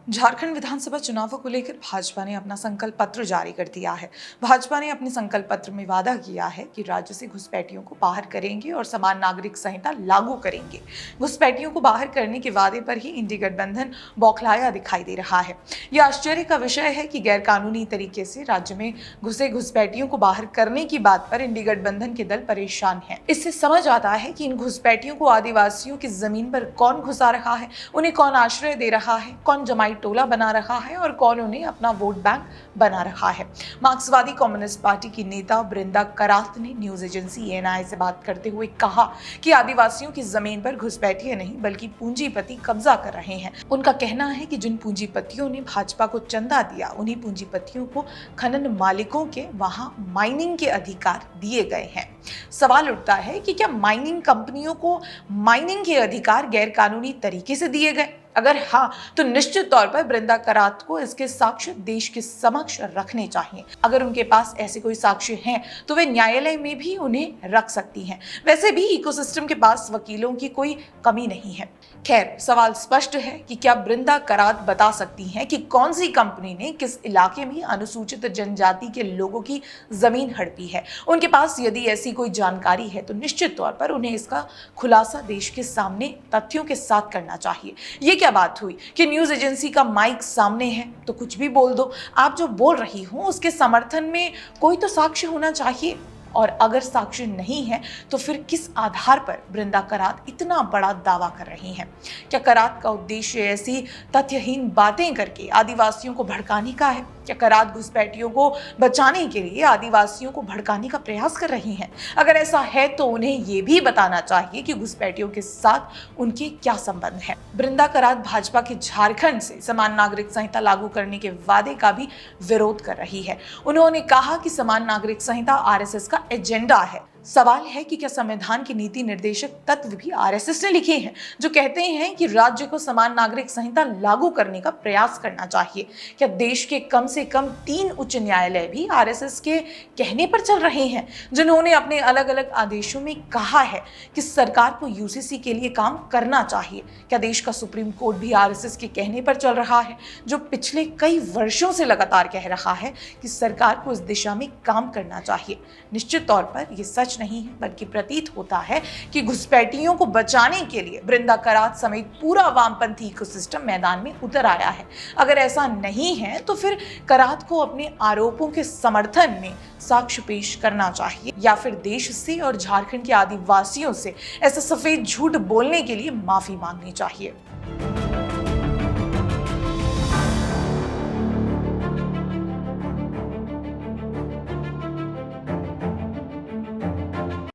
झारखंड विधानसभा चुनावों को लेकर भाजपा ने अपना संकल्प पत्र जारी कर दिया है। भाजपा ने अपने संकल्प पत्र में वादा किया है कि राज्य से घुसपैठियों को बाहर करेंगे और समान नागरिक संहिता लागू करेंगे। घुसपैठियों को बाहर करने के वादे पर ही इंडी गठबंधन बौखलाया दिखाई दे रहा है। यह आश्चर्य का विषय है कि गैरकानूनी तरीके से राज्य में घुसे घुसपैठियों को बाहर करने की बात पर इंडी गठबंधन के दल परेशान है। इससे समझ आता है कि इन घुसपैठियों को आदिवासियों की जमीन पर कौन घुसा रहा है, उन्हें कौन आश्रय दे रहा है, कौन जमाई टोला बना रहा है और कौन उन्हें अपना वोट बैंक बना रहा है। मार्क्सवादी कम्युनिस्ट पार्टी की नेता बृंदा करात ने न्यूज एजेंसी एएनआई से बात करते हुए कहा कि आदिवासियों की जमीन पर घुसपैठिए नहीं बल्कि पूंजीपति कब्जा कर रहे हैं। उनका कहना है कि जिन पूंजीपतियों ने भाजपा को चंदा दिया, उन्हीं पूंजीपतियों को खनन मालिकों के वहां माइनिंग के अधिकार दिए गए हैं। सवाल उठता है कि क्या माइनिंग कंपनियों को माइनिंग के अधिकार गैरकानूनी तरीके से दिए गए? अगर हाँ, तो निश्चित तौर पर बृंदा करात को इसके साक्ष्य देश के समक्ष रखने चाहिए। अगर उनके पास ऐसे कोई साक्ष्य हैं, तो वे न्यायालय में भी उन्हें रख सकती हैं। वैसे भी इकोसिस्टम के पास वकीलों की कोई कमी नहीं है। खैर, सवाल स्पष्ट है कि क्या बृंदा करात बता सकती हैं कि कौन सी कंपनी ने किस इलाके में अनुसूचित जनजाति के लोगों की जमीन हड़पी है? उनके पास यदि ऐसी कोई जानकारी है तो निश्चित तौर पर उन्हें इसका खुलासा देश के सामने तथ्यों के साथ करना चाहिए। ये क्या बात हुई कि न्यूज एजेंसी का माइक सामने है तो कुछ भी बोल दो? आप जो बोल रही हो उसके समर्थन में कोई तो साक्ष्य होना चाहिए, और अगर साक्ष्य नहीं है तो फिर किस आधार पर बृंदा करात इतना बड़ा दावा कर रही हैं? क्या करात का उद्देश्य ऐसी तथ्यहीन बातें करके आदिवासियों को भड़काने का है? क्या करात घुसपैठियों को बचाने के लिए आदिवासियों को भड़काने का प्रयास कर रही हैं? अगर ऐसा है तो उन्हें ये भी बताना चाहिए कि घुसपैठियों के साथ उनके क्या संबंध है। बृंदा करात भाजपा के झारखंड से समान नागरिक संहिता लागू करने के वादे का भी विरोध कर रही है। उन्होंने कहा कि समान नागरिक संहिता आरएसएस का एजेंडा है। सवाल है कि क्या संविधान के नीति निर्देशक तत्व भी आरएसएस ने लिखे हैं, जो कहते हैं कि राज्य को समान नागरिक संहिता लागू करने का प्रयास करना चाहिए? क्या देश के कम से कम 3 उच्च न्यायालय भी आरएसएस के कहने पर चल रहे हैं, जिन्होंने अपने अलग अलग आदेशों में कहा है कि सरकार को यूसीसी के लिए काम करना चाहिए? क्या देश का सुप्रीम कोर्ट भी आरएसएस के कहने पर चल रहा है, जो पिछले कई वर्षों से लगातार कह रहा है कि सरकार को इस दिशा में काम करना चाहिए? निश्चित तौर पर यह सच नहीं है, बल्कि प्रतीत होता है कि घुसपैठियों को बचाने के लिए बृंदा करात समेत पूरा वामपंथी इकोसिस्टम मैदान में उतर आया है। अगर ऐसा नहीं है तो फिर करात को अपने आरोपों के समर्थन में साक्ष्य पेश करना चाहिए, या फिर देश से और झारखंड के आदिवासियों से ऐसा सफेद झूठ बोलने के लिए माफी मांगनी चाहिए।